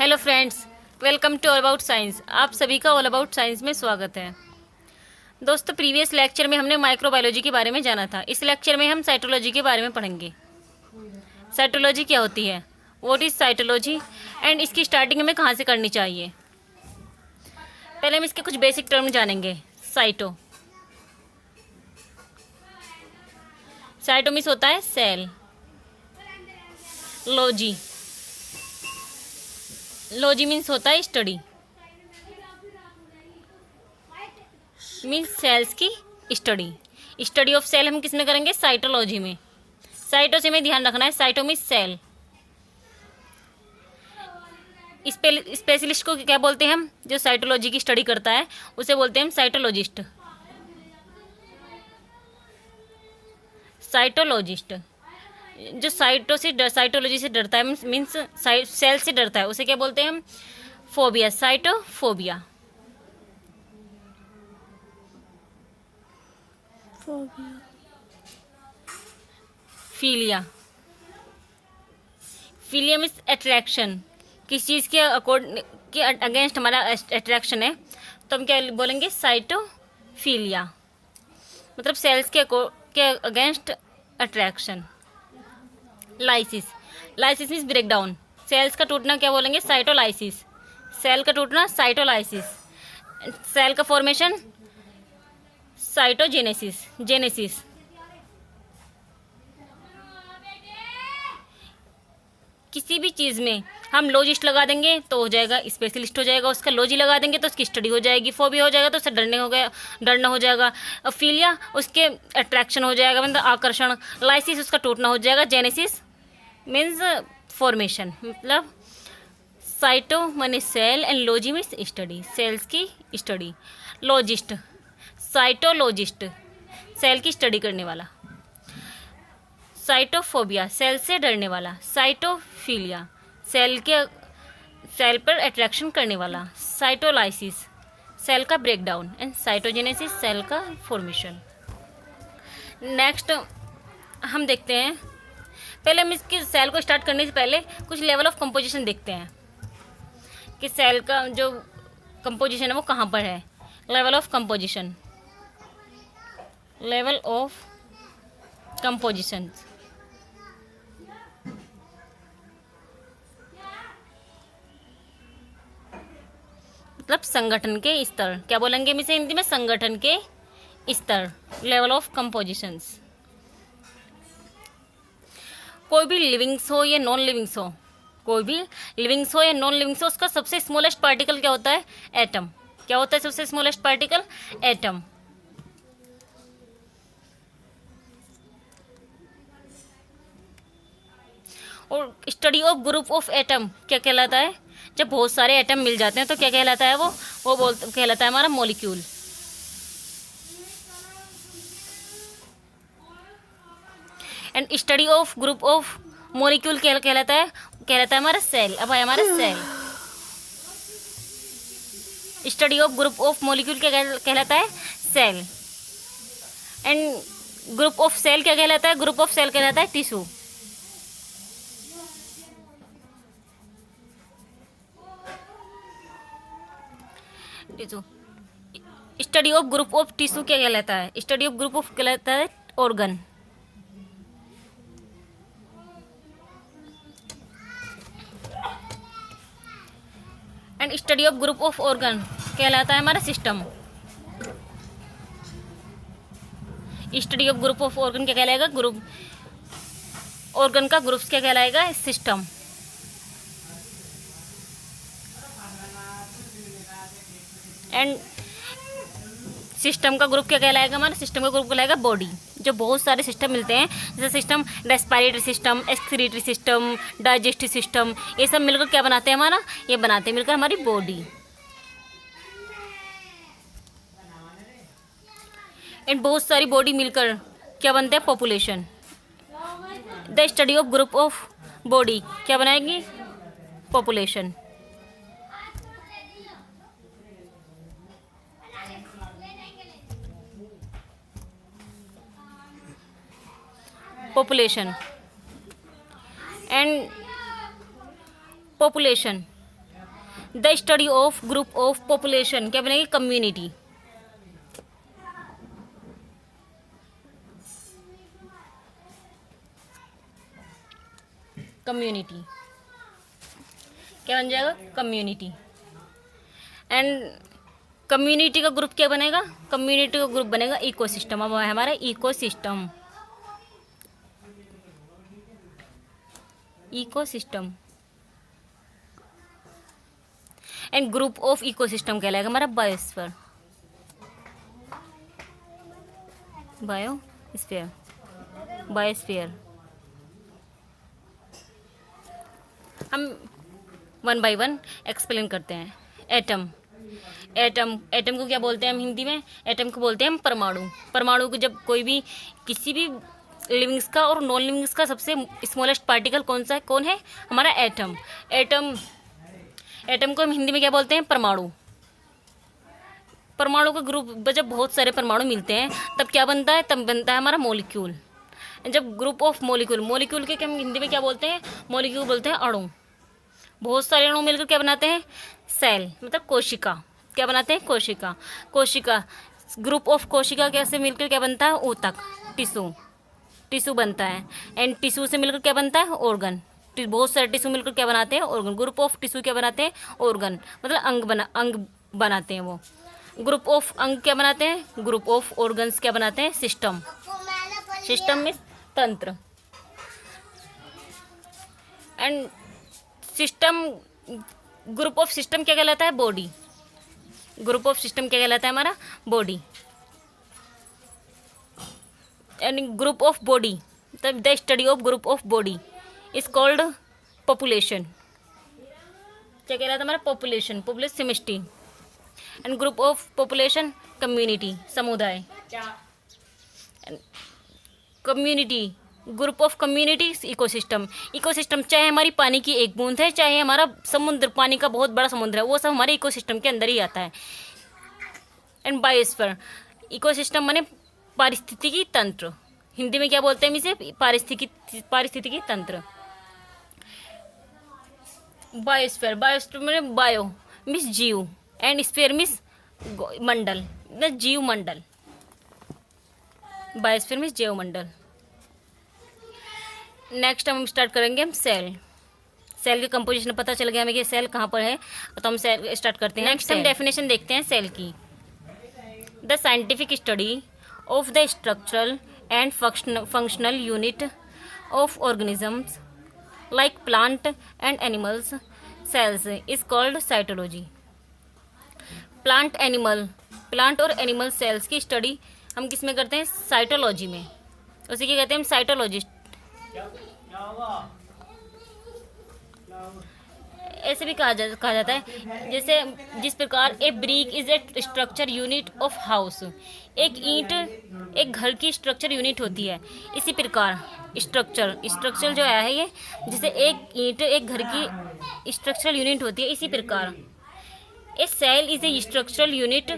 Hello friends, welcome to all about science. आप सभी का ऑल अबाउट साइंस में स्वागत है। दोस्तों, प्रीवियस लेक्चर में हमने माइक्रोबायोलॉजी के बारे में जाना था। इस लेक्चर में हम साइटोलॉजी के बारे में पढ़ेंगे। साइटोलॉजी क्या होती है, व्हाट इज साइटोलॉजी, एंड इसकी स्टार्टिंग हमें कहाँ से करनी चाहिए। पहले हम इसके कुछ बेसिक टर्म जानेंगे। साइटो मीन्स होता है सेल। लॉजी मीन्स होता है स्टडी, मीन्स सेल्स की स्टडी ऑफ सेल हम किस में करेंगे, साइटोलॉजी में। साइटो से हमें ध्यान रखना है, साइटो मीन्स सेल। स्पेशलिस्ट को क्या बोलते हैं हम, जो साइटोलॉजी की स्टडी करता है उसे बोलते हैं हम साइटोलॉजिस्ट। जो साइटोलॉजी से डरता है, मीन्स सेल से डरता है, उसे क्या बोलते हैं हम, phobia, cytophobia. Philia means attraction. किस चीज़ के अगेंस्ट हमारा अट्रैक्शन है तो हम क्या बोलेंगे, साइटोफिलिया, मतलब सेल्स के against attraction. Lysis means break down. Cells का टूटना क्या बोलेंगे, साइटोलाइसिस। सेल का टूटना साइटोलाइसिस। सेल का फॉर्मेशन जेनेसिस। किसी भी चीज़ में हम लॉजिस्ट लगा देंगे तो हो जाएगा स्पेशलिस्ट हो जाएगा, उसका लॉजी लगा देंगे तो उसकी स्टडी हो जाएगी। फोबिया हो जाएगा तो उससे डरना हो जाएगा। फिलिया उसके अट्रैक्शन हो जाएगा, मतलब आकर्षण। लाइसिस उसका टूटना हो जाएगा। जेनेसिस मीन्स फॉर्मेशन, मतलब साइटो माने cell and logy means study, cells की स्टडी। लॉजिस्ट, साइटोलॉजिस्ट, सेल की स्टडी करने वाला। साइटोफोबिया, सेल से डरने वाला। साइटोफिलिया, सेल पर अट्रैक्शन करने वाला। साइटोलाइसिस, सेल का ब्रेकडाउन। एंड साइटोजेनेसिस, सेल का फॉर्मेशन। नेक्स्ट हम देखते हैं, पहले हम इसके सेल को स्टार्ट करने से पहले कुछ लेवल ऑफ कंपोजिशन देखते हैं कि सेल का जो कंपोजिशन है वो कहाँ पर है। लेवल ऑफ कंपोजिशन, मतलब संगठन के स्तर। क्या बोलेंगे हम इसे हिंदी में, संगठन के स्तर, लेवल ऑफ कंपोजिशंस। कोई भी लिविंग्स हो या नॉन लिविंग्स हो, उसका सबसे स्मॉलेस्ट पार्टिकल क्या होता है, एटम। क्या होता है सबसे स्मॉलेस्ट पार्टिकल, एटम। और study of group of atom क्या कहलाता है, जब बहुत सारे एटम मिल जाते हैं तो क्या कहलाता है, वो कहलाता है हमारा molecule. And study of group of molecule कहलाता है हमारा सेल। अब है हमारा cell. Study of group of molecule क्या कहलाता है, cell. And group of cell क्या कहलाता है, ग्रुप ऑफ सेल कहलाता है tissue. Study of group of tissue क्या कहलाता है, स्टडी ऑफ ग्रुप ऑफ कहलाता है organ. And study of group of organ कहलाता है हमारा system. Study of group of organ क्या कहलाएगा, ग्रुप ऑर्गन का ग्रुप्स क्या कहलाएगा, सिस्टम। एंड सिस्टम का ग्रुप क्या कहलाएगा, हमारा सिस्टम का ग्रुप कहलाएगा बॉडी। जो बहुत सारे सिस्टम मिलते हैं, जैसे system respiratory system, excretory system, digestive system, ये सब मिलकर क्या बनाते हैं, ये बनाते हैं मिलकर हमारी बॉडी। एंड बहुत सारी बॉडी मिलकर क्या बनते हैं, population. The study of group of body क्या बनाएगी, population. And population the study of group of population क्या बनेगी? कम्युनिटी। कम्युनिटी क्या बन जाएगा? कम्युनिटी। एंड कम्युनिटी का ग्रुप क्या बनेगा? कम्युनिटी का ग्रुप बनेगा इकोसिस्टम। अब है हमारा ecosystem. Ecosystem and group of ecosystem कहलाएगा हमारा बायोस्फीयर। Biosphere, biosphere. हम वन बाय वन एक्सप्लेन करते हैं। एटम, एटम, एटम को क्या बोलते हैं हम हिंदी में? एटम को बोलते हैं हम परमाणु। परमाणु को जब कोई भी किसी भी लिविंग्स का और नॉन लिविंग्स का सबसे स्मॉलेस्ट पार्टिकल कौन है? हमारा एटम। एटम, एटम को हम हिंदी में क्या बोलते हैं? परमाणु। परमाणु का ग्रुप, जब बहुत सारे परमाणु मिलते हैं तब क्या बनता है? तब बनता है हमारा मॉलिक्यूल। जब ग्रुप ऑफ मॉलिक्यूल, मॉलिक्यूल के हम हिंदी में क्या बोलते हैं? मॉलिक्यूल बोलते हैं अणु। बहुत सारे अणु मिलकर क्या बनाते हैं? सेल, मतलब कोशिका। क्या बनाते हैं? कोशिका। कोशिका, ग्रुप ऑफ कोशिका कैसे मिलकर क्या बनता है? ऊतक, टिश्यू। टिश्यू बनता है। एंड टिश्यू से मिलकर क्या बनता है? ऑर्गन। बहुत सारे टिश्यू मिलकर क्या बनाते हैं? ऑर्गन। ग्रुप ऑफ टिश्यू क्या बनाते हैं? ऑर्गन, मतलब अंग बनाते हैं वो। ग्रुप ऑफ अंग क्या बनाते हैं? ग्रुप ऑफ ऑर्गन्स क्या बनाते हैं? सिस्टम। सिस्टम में तंत्र। And system, group of system क्या कहलाता है? बॉडी। ग्रुप ऑफ सिस्टम क्या कहलाता है हमारा? Body. And group of body, तब the study of group of body is called population. क्या कहलाता है हमारा? पॉपुलेशन, पॉपुलेशन समष्टि। And group of population community, समुदाय। Community, group of community ecosystem. Ecosystem चाहे हमारी पानी की एक बूंद है, चाहे हमारा समुद्र, पानी का बहुत बड़ा समुद्र है, वो सब हमारे इकोसिस्टम के अंदर ही आता है। एंड बायोस्फीयर, इकोसिस्टम माने पारिस्थितिकी तंत्र। हिंदी में क्या बोलते हैं इसे? पारिस्थितिकी तंत्र। बायोस्फीयर, बायोस्फीयर माने बायो मीन्स जीव, एंड स्फीयर मीन्स मंडल, जीव मंडल। बायोस्फीयर मीन्स जीव मंडल। नेक्स्ट हम स्टार्ट करेंगे हम सेल। सेल के कंपोजिशन पता चल गया हमें कि सेल कहाँ पर है, तो हम सेल स्टार्ट करते हैं। नेक्स्ट हम डेफिनेशन देखते हैं सेल की। The scientific study of the structural and functional unit of organisms like plant and animals cells is called cytology. Plant और एनिमल सेल्स की स्टडी हम किस में करते हैं? साइटोलॉजी में। उसे क्या कहते हैं? हम साइटोलॉजिस्ट। ऐसे भी कहा जाता है, जैसे जिस प्रकार a brick is a structure unit of house. एक ईंट एक घर की स्ट्रक्चर यूनिट होती है, इसी प्रकार स्ट्रक्चर जो है ये, जैसे एक ईंट एक घर की स्ट्रक्चरल यूनिट होती है, इसी प्रकार a cell is a structural unit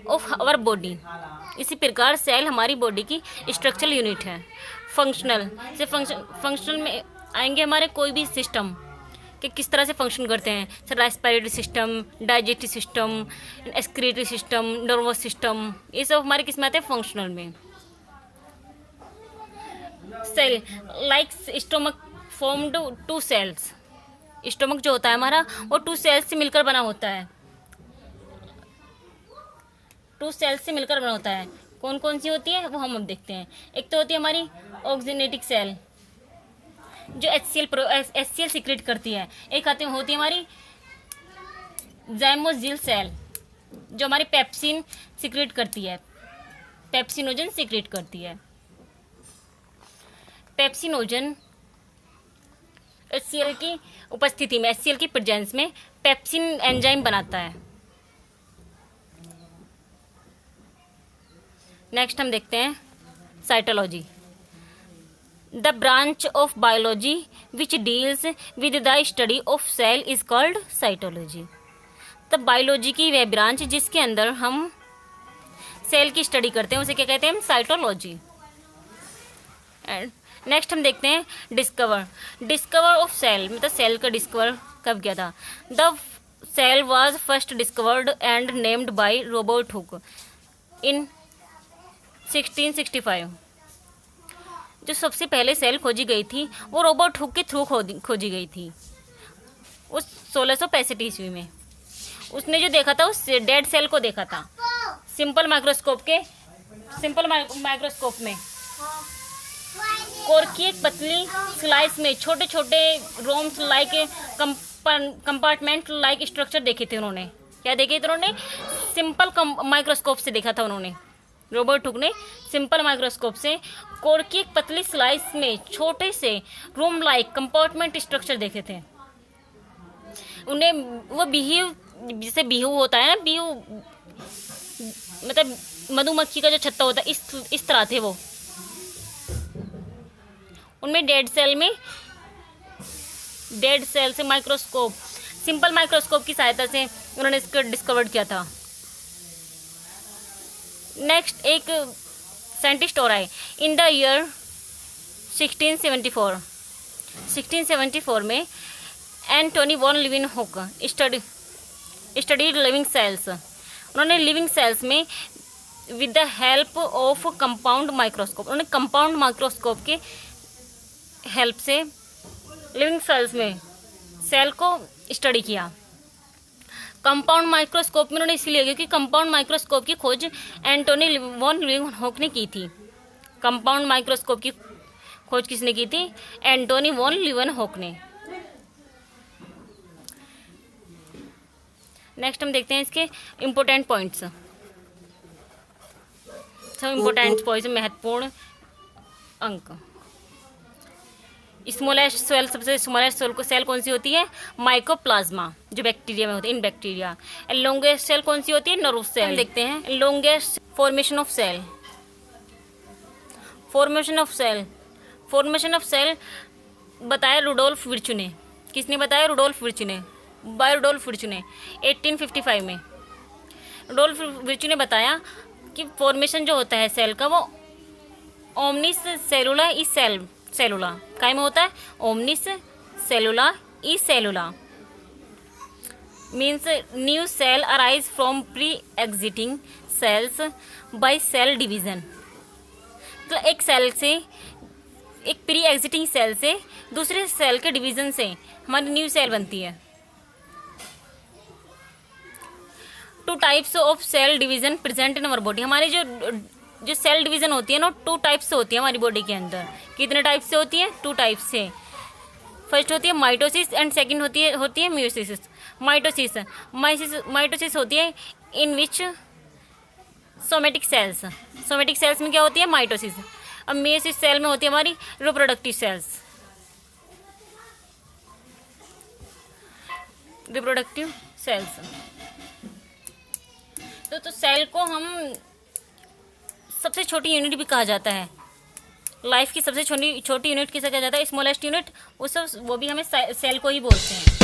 of our body. इसी प्रकार सेल हमारी बॉडी की स्ट्रक्चरल यूनिट है। फंक्शनल से फंक्शनल में आएंगे हमारे कोई भी सिस्टम कि किस तरह से फंक्शन करते हैं, sir respiratory system, digestive system, excretory system, nervous system, ये सब हमारे किस में आते हैं? फंक्शनल में। Cell like stomach formed to cells. Stomach जो होता है हमारा वो 2 सेल्स से मिलकर बना होता है। 2 सेल्स से मिलकर बना होता है। कौन कौन सी होती है वो हम अब देखते हैं। एक तो होती है हमारी ऑक्सीनेटिक सेल जो HCl सीक्रेट करती है। एक होती है हमारी ज़ाइमोजिल सेल जो हमारी पेप्सिन सीक्रेट करती है, पेप्सिनोजन सीक्रेट करती है। पेप्सिनोजन HCl की उपस्थिति में, HCl की प्रेजेंस में पेप्सिन एंजाइम बनाता है। नेक्स्ट हम देखते हैं cytology. The branch of biology which deals with the study of cell is called cytology. तब बायोलॉजी की वह ब्रांच जिसके अंदर हम सेल की स्टडी करते हैं उसे क्या कहते हैं? साइटोलॉजी। एंड नेक्स्ट हम देखते हैं डिस्कवर ऑफ सेल, मतलब सेल का डिस्कवर कब किया था? The cell was first discovered and named by Robert Hooke in 1665। जो सबसे पहले सेल खोजी गई थी वो रॉबर्ट हुक के थ्रू खोजी गई थी उस 1665 ईस्वी में। उसने जो देखा था उस डेड सेल को देखा था सिंपल माइक्रोस्कोप में। कोर की एक पतली स्लाइस में छोटे छोटे roams like compartment like structure देखे थे उन्होंने। क्या देखे थे उन्होंने? सिंपल माइक्रोस्कोप से देखा था उन्होंने। रॉबर्ट हुक ने सिंपल माइक्रोस्कोप से कोर की एक पतली स्लाइस में छोटे से रूम लाइक कंपार्टमेंट स्ट्रक्चर देखे थे। उन्हें वो बीहू, जैसे बीहू होता है ना, बीहू मतलब मधुमक्खी का जो छत्ता होता है, इस तरह थे वो। उनमें डेड सेल से माइक्रोस्कोप, सिंपल माइक्रोस्कोप की सहायता से उन्होंने इसको डिस्कवर किया था। नेक्स्ट एक साइंटिस्ट और आए इन द ईयर 1674 में Antonie van Leeuwenhoek studied living cells. उन्होंने लिविंग सेल्स में with the help of compound microscope, उन्होंने कंपाउंड माइक्रोस्कोप के हेल्प से लिविंग सेल्स में सेल को स्टडी किया। कंपाउंड माइक्रोस्कोप में उन्होंने इसलिए क्योंकि कंपाउंड माइक्रोस्कोप की खोज एंटोनी वॉन लीeuwenhoek ने की थी। कंपाउंड माइक्रोस्कोप की खोज किसने की थी? एंटोनी वॉन लीeuwenhoek ने। नेक्स्ट हम देखते हैं इसके इम्पोर्टेंट पॉइंट्स। सब इम्पोर्टेंट पॉइंट्स, महत्वपूर्ण अंक। स्मॉलेस्ट सेल, सबसे स्मॉलेस्ट सेल कौन सी होती है? माइकोप्लाज्मा, जो बैक्टीरिया में होती है, इन बैक्टीरिया। लॉन्गेस्ट सेल कौन सी होती है? Nerve cell. देखते हैं लॉन्गेस्ट फॉर्मेशन ऑफ सेल बताया रुडोल्फ विर्चू ने। किसने बताया? रुडोल्फ विर्चू ने, बाय रुडोल्फ विर्चू ने 1855 में। रुडोल्फ विर्चू ने बताया कि फॉर्मेशन जो होता है सेल का वो ओमनिस सेलुला ई सेलुला काय में होता है? Omnis cellula e cellula means new cell arise from pre existing cells by cell division. तो एक सेल से, एक प्री एग्जिटिंग सेल से दूसरे सेल के डिवीजन से हमारी न्यू सेल बनती है। Two types of cell division present in our body. हमारी जो सेल डिवीजन होती है ना, 2 टाइप्स से होती है हमारी बॉडी के अंदर। कितने टाइप से होती है? 2 टाइप से। फर्स्ट होती है माइटोसिस एंड सेकंड होती है म्यूसिस। माइटोसिस होती है इन विच सोमेटिक सेल्स में क्या होती है? माइटोसिस। अब म्यूसिस सेल में होती है हमारी रिप्रोडक्टिव सेल्स। तो सेल को हम सबसे छोटी यूनिट भी कहा जाता है। लाइफ की सबसे छोटी यूनिट किसे कहा जाता है? Smallest unit. वो भी हमें सेल को ही बोलते हैं।